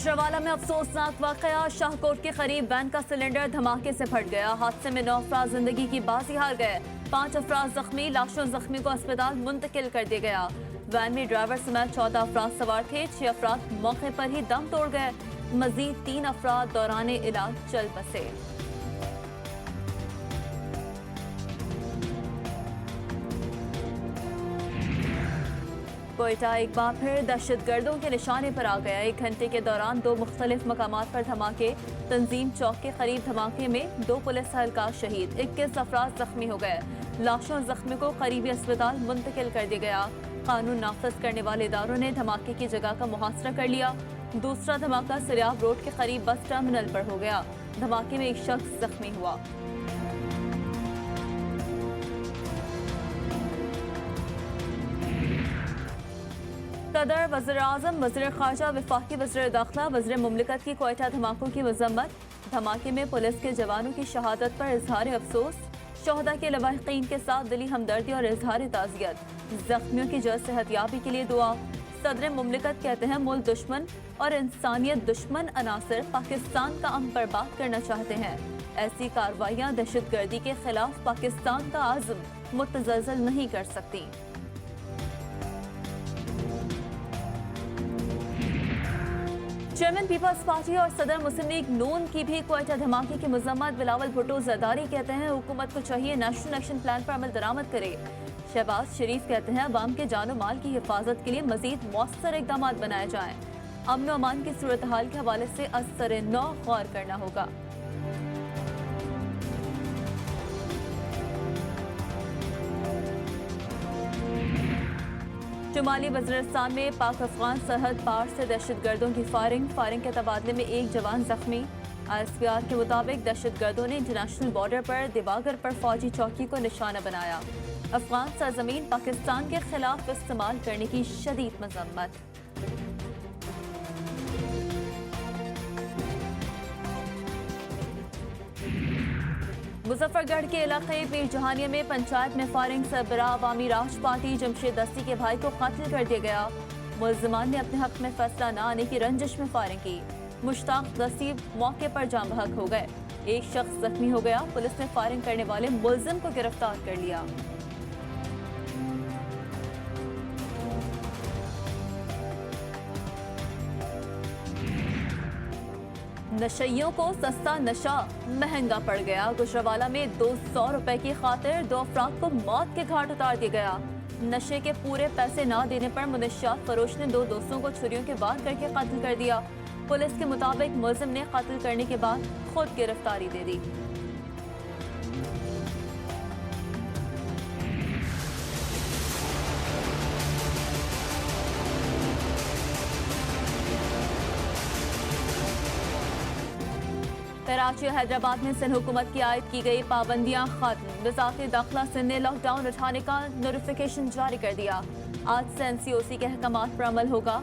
गुजरावाला में अफसोसनाक वाकया, शाहकोट के करीब वैन का सिलेंडर धमाके से फट गया। हादसे में 9 अफराद जिंदगी की बाजी हार गए, 5 अफराद जख्मी। लाशों जख्मी को अस्पताल मुंतकिल कर दिया गया। वैन में ड्राइवर समेत 14 अफराद सवार थे। 6 अफराद मौके पर ही दम तोड़ गए। मजीद 3 अफराद दौरान इलाज चल बसे। कोयटा एक बार फिर दहशतगर्दों के निशाने पर आ गया। 1 घंटे के दौरान 2 मुख्तलिफ मकामात पर धमाके। तंजीम चौक के करीब धमाके में 2 पुलिस एहलकार शहीद, 21 अफराद जख्मी हो गए। लाशों जख्मी को करीबी अस्पताल मुंतकिल कर दिया गया। कानून नाफिज करने वाले इदारों ने धमाके की जगह का मुहासरा कर लिया। दूसरा धमाका सरियाब रोड के करीब बस टर्मिनल पर हो गया। धमाके में एक शख्स जख्मी हुआ। सदर, वज़ीर-ए-आज़म, वज़ीर ख़ारजा, वफ़ाक़ी वज़ीर दाखिला, वज़ीर मुमलिकत की कोयटा धमाकों की मज़म्मत। धमाके में पुलिस के जवानों की शहादत पर इजहार अफसोस। शोहदा के लवाहिकीन के साथ दिली हमदर्दी और इजहार ताज़ियत। जख्मियों की जल्द सेहतयाबी के लिए दुआ। सदर मुमलिकत कहते हैं मुल्क दुश्मन और इंसानियत दुश्मन अनासर पाकिस्तान का अमन बर्बाद करना चाहते हैं। ऐसी कार्रवाइयाँ दहशतगर्दी के खिलाफ पाकिस्तान का आज़म मुतज़लज़ल नहीं कर सकती। चेयरमैन पीपल्स पार्टी और सदर मुस्लिम लीग नून की भी कोयटा धमाके की मजम्मत। बिलावल भुट्टो जरदारी कहते हैं हुकूमत को चाहिए नेशनल एक्शन प्लान पर अमल दरामद करे। शहबाज शरीफ कहते हैं अवाम के जानो माल की हिफाजत के लिए मजीद मौसर इकदाम बनाए जाएं। अमन व अमान की सूरत हाल के हवाले से असर नौ गौर करना होगा। शुमाली वज़ीरिस्तान में पाक अफगान सरहद पार से दहशतगर्दों की फायरिंग के तबादले में 1 जवान जख्मी। ISPR के मुताबिक दहशतगर्दों ने इंटरनेशनल बॉर्डर पर दिवागर पर फौजी चौकी को निशाना बनाया। अफगान सरजमीन पाकिस्तान के खिलाफ इस्तेमाल करने की शदीद मजम्मत। मुजफ्फरगढ़ के इलाके पीर जहानिया में पंचायत में फायरिंग सरबराह अवामी राज पार्टी जमशेद दस्ती के भाई को कत्ल कर दिया गया। मुल्जिमान ने अपने हक में फैसला न आने की रंजिश में फायरिंग की। मुश्ताक दस्ती मौके पर जाम बहक हो गए। एक शख्स जख्मी हो गया। पुलिस ने फायरिंग करने वाले मुल्जिम को गिरफ्तार कर लिया। नशइयों को सस्ता नशा महंगा पड़ गया। गुजरावाला में 200 रुपए की खातिर 2 अफराद को मौत के घाट उतार दिया गया। नशे के पूरे पैसे ना देने पर मुनशियात फरोश ने 2 दोस्तों को छुरियों के वार करके कत्ल कर दिया। पुलिस के मुताबिक मुल्जिम ने कत्ल करने के बाद खुद गिरफ्तारी दे दी। कराची और हैदराबाद में सिंध हुकूमत की आयद की गई पाबंदियां खत्म। वज़ारत दाखिला सिंध ने लॉकडाउन उठाने का नोटिफिकेशन जारी कर दिया। आज से NCOC के अहकामात पर अमल होगा।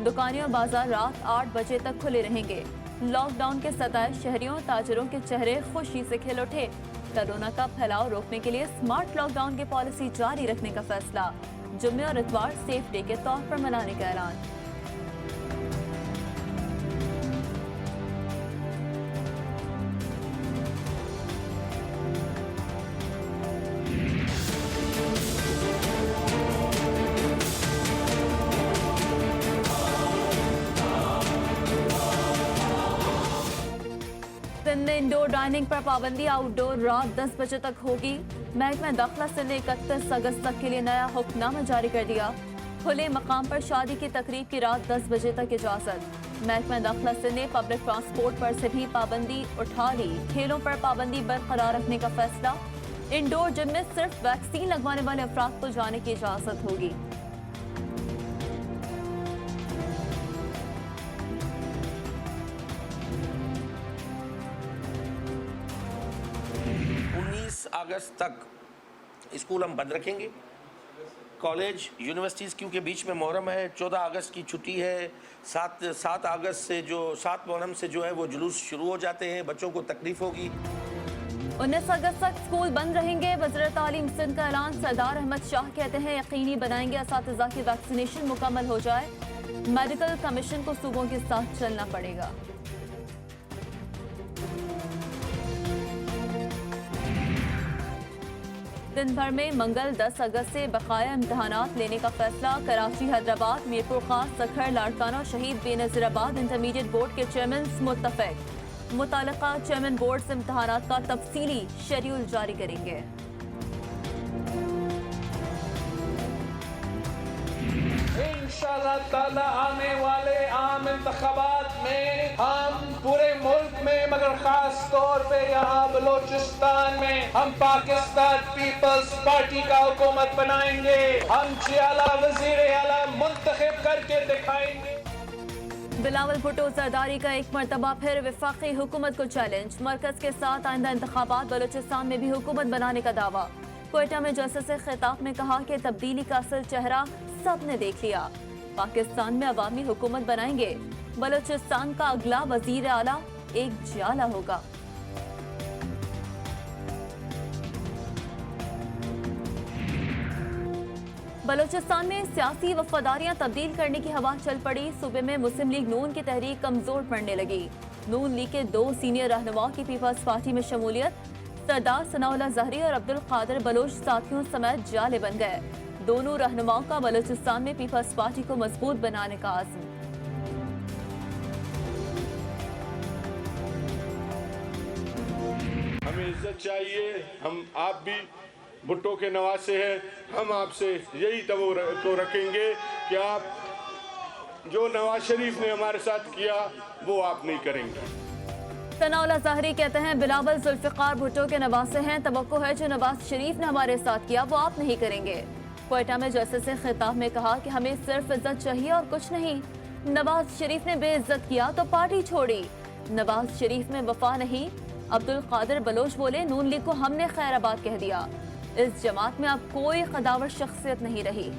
दुकानें और बाजार रात 8 बजे तक खुले रहेंगे। लॉकडाउन के सताए शहरियों ताजरों के चेहरे खुशी से खिल उठे। कोरोना का फैलाव रोकने के लिए स्मार्ट लॉकडाउन की पॉलिसी जारी रखने का फैसला। जुम्मे और इतवार सेफ डे के तौर पर मनाने का ऐलान। सिंध में इंडोर डाइनिंग पर पाबंदी आउटडोर रात 10 बजे तक होगी। महकमा दाखिला सिंध ने 31 अगस्त तक के लिए नया हुक्मनामा जारी कर दिया। खुले मकाम पर शादी की तकरीब की रात 10 बजे तक इजाजत। महकमा दाखिला सिंध ने पब्लिक ट्रांसपोर्ट पर से भी पाबंदी उठा ली। खेलों पर पाबंदी बरकरार रखने का फैसला। इंडोर जिम में सिर्फ वैक्सीन लगवाने वाले अफराद को जाने की इजाजत होगी। अगस्त तक स्कूल हम बंद रखेंगे। कॉलेज यूनिवर्सिटीज़ क्योंकि बीच में मुहर्रम है, 14 अगस्त की छुट्टी है। 7 अगस्त से 7 मुहर्रम से जो है वो जुलूस शुरू हो जाते हैं, बच्चों को तकलीफ होगी। 19 अगस्त तक स्कूल बंद रहेंगे। वज़ीर तालीम सिंध का ऐलान। सरदार अहमद शाह कहते हैं यकीनी बनाएंगे असातिज़ा की वैक्सीनेशन मुकम्मल हो जाए। मेडिकल कमीशन को सूबों के साथ चलना पड़ेगा। दिन भर में मंगल 10 अगस्त से बकाया इम्तहानात लेने का फैसला। कराची, हैदराबाद, मीरपुर खास, सखर, लाड़काना, शहीद बेनजीराबाद इंटरमीडिएट बोर्ड के चेयरमैन मुत्तफिक। मुतालिका चेयरमैन बोर्ड से इम्तहानात का तफसीली शेड्यूल जारी करेंगे। इंशाअल्लाह ताला आने वाले आम इंतखाबात में हम पूरे मुल्क में मगर खास तौर पे यहाँ बलोचिस्तान में हम पाकिस्तान पीपल्स पार्टी का हुकूमत बनाएंगे। हम जियाला वजीर आला मुंतखब करके दिखाएंगे। बिलावल भुट्टो जरदारी का एक मरतबा फिर वफाकी हुकूमत को चैलेंज। मरकज के साथ आइंदा इंतखाबात बलोचिस्तान में भी हुकूमत बनाने का दावा। क्वेटा में जस्टिस से खिताब में कहा कि तब्दीली का असल चेहरा सबने देख लिया। पाकिस्तान में अवामी हुकूमत बनाएंगे। बलोचिस्तान का अगला वजीर आला एक जियाला होगा। बलोचिस्तान में सियासी वफादारियां तब्दील करने की हवा चल पड़ी। सूबे में मुस्लिम लीग नून की तहरीक कमजोर पड़ने लगी। नून लीग के 2 सीनियर रहनुमाओं की पीपल्स पार्टी में शमूलियत। सरदार सनाउल्लाह जहरी और अब्दुल कादिर बलोच साथियों समेत जाले बन गए। दोनों रहनुमाओं का बलोचिस्तान में पीपल्स पार्टी को मजबूत बनाने का आज़म। हमें इज्जत चाहिए। हम आप भी भुट्टो के नवासे हैं। हम आपसे यही तो रखेंगे कि आप जो नवाज शरीफ ने हमारे साथ किया वो आप नहीं करेंगे। सनाउल्लाह ज़हरी कहते हैं बिलावल जुल्फ़िकार भुट्टो के नवासे हैं। तवक्को है जो नवाज शरीफ ने हमारे साथ किया वो आप नहीं करेंगे। क्वेटा में जस्टिस से खिताब में कहा कि हमें सिर्फ इज्जत चाहिए और कुछ नहीं। नवाज शरीफ ने बेइज्जत किया तो पार्टी छोड़ी। नवाज शरीफ में वफा नहीं। अब्दुल कादिर बलोच बोले नून लीग को हमने खैराबाद कह दिया। इस जमात में अब कोई कदावर शख्सियत नहीं रही।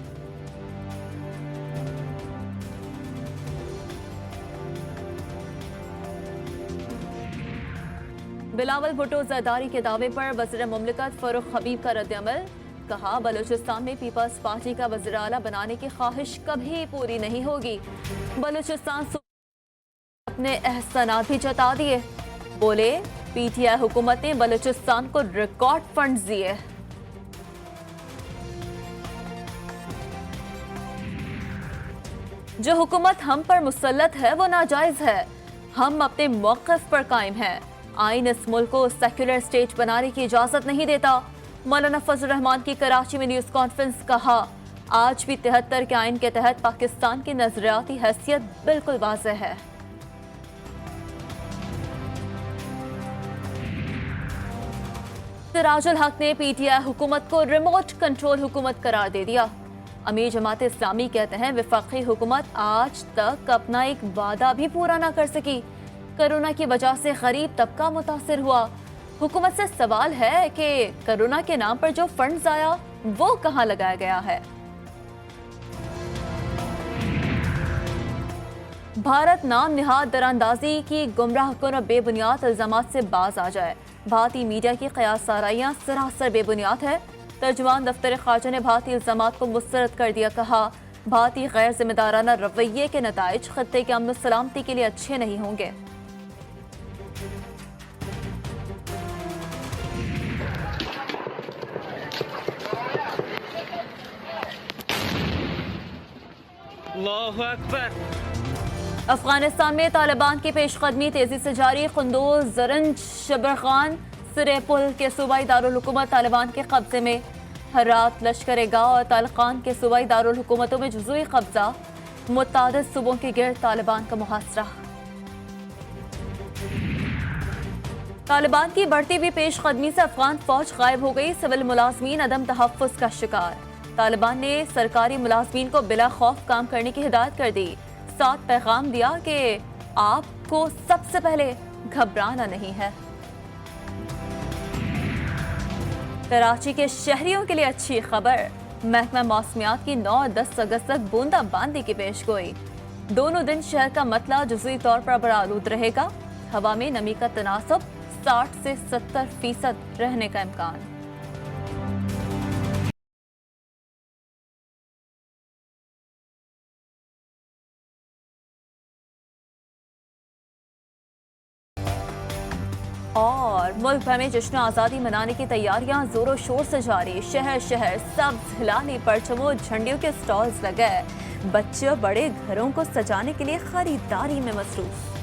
बिलावल भुट्टो जरदारी के दावे पर वज़ीर मुमलिकत फरूख हबीब का रद्द-ए-अमल। कहा बलूचिस्तान में पीपल्स पार्टी का वज़ीर आला बनाने की ख्वाहिश कभी पूरी नहीं होगी। बलूचिस्तान अपने एहसानात भी जता दिए। बोले पीटीआई हुकूमत ने बलूचिस्तान को रिकॉर्ड फंड्स दिए। जो हुकूमत हम पर मुसल्लत है वो नाजायज है। हम अपने मौक़िफ़ पर कायम हैं। आइन इस मुल्क को सेक्युलर स्टेट बनाने की इजाजत नहीं देता। मौलाना फजल रहमान की कराची में न्यूज़ कॉन्फ्रेंस। कहा आज भी 73 के आइन के तहत पाकिस्तान की नजरियाती हैसियत बिल्कुल वाज़ेह है। सिराजुल हक ने पीटीआई हुकूमत को रिमोट कंट्रोल हुकूमत करार दे दिया। अमीर जमात इस्लामी कहते हैं वफाकी हुकूमत आज तक अपना एक वादा भी पूरा ना कर सकी। कोरोना की वजह से गरीब तबका मुतासिर हुआ। हुकूमत से सवाल है कि कोरोना के नाम पर जो फंड्स आया वो कहां लगाया गया है। भारत नाम निहाद दरानंदाजी की गुमराह कुन और बेबुनियाद इल्जामात से बाज आ जाए। भारतीय मीडिया की क़यास आराइयां सरासर बेबुनियाद है। तर्जुमान दफ्तर ख़ारजा ने भारतीय इल्जामात को मुस्तरद कर दिया। कहा भारतीय गैर जिम्मेदाराना रवैये के नताइज खत्ते के अमन सलामती के लिए अच्छे नहीं होंगे। अल्लाहु अकबर। अफगानिस्तान में तालिबान की पेशकदमी तेजी से जारी। खुंदूज, जरंज, शबरखान, सिरेपुल के सूबाई दारुल हुकूमत तालिबान के कब्जे में। हर्रात, लश्कर-ए-गाह और तालकान के सूबाई दारुल हुकूमतों में जुज़वी कब्जा। मुतादिद सूबों के गिर्द तालिबान का मुहासरा। तालिबान की बढ़ती हुई पेशकदमी से अफगान फौज गायब हो गई। सिविल मुलाजमीन अदम तहफ़्फ़ुज़ का शिकार। तालिबान ने सरकारी मुलाजमीन को बिला खौफ काम करने की हिदायत कर दी। साथ पैगाम दिया कि आपको सबसे पहले घबराना नहीं है। कराची के शहरियों के लिए अच्छी खबर। महकमा मौसमियात की 9 और 10 अगस्त तक बूंदाबांदी की पेशगोई। दोनों दिन शहर का मतला जुज़वी तौर पर बरालूद रहेगा। हवा में नमी का तनासब 60 से 70% रहने का इम्कान। और मुल्क भर में जश्न आज़ादी मनाने की तैयारियां जोरों शोर से जारी। शहर शहर सब्ज हिलाने परचमों झंडियों के स्टॉल्स लगे। बच्चे बड़े घरों को सजाने के लिए खरीदारी में मसरूफ।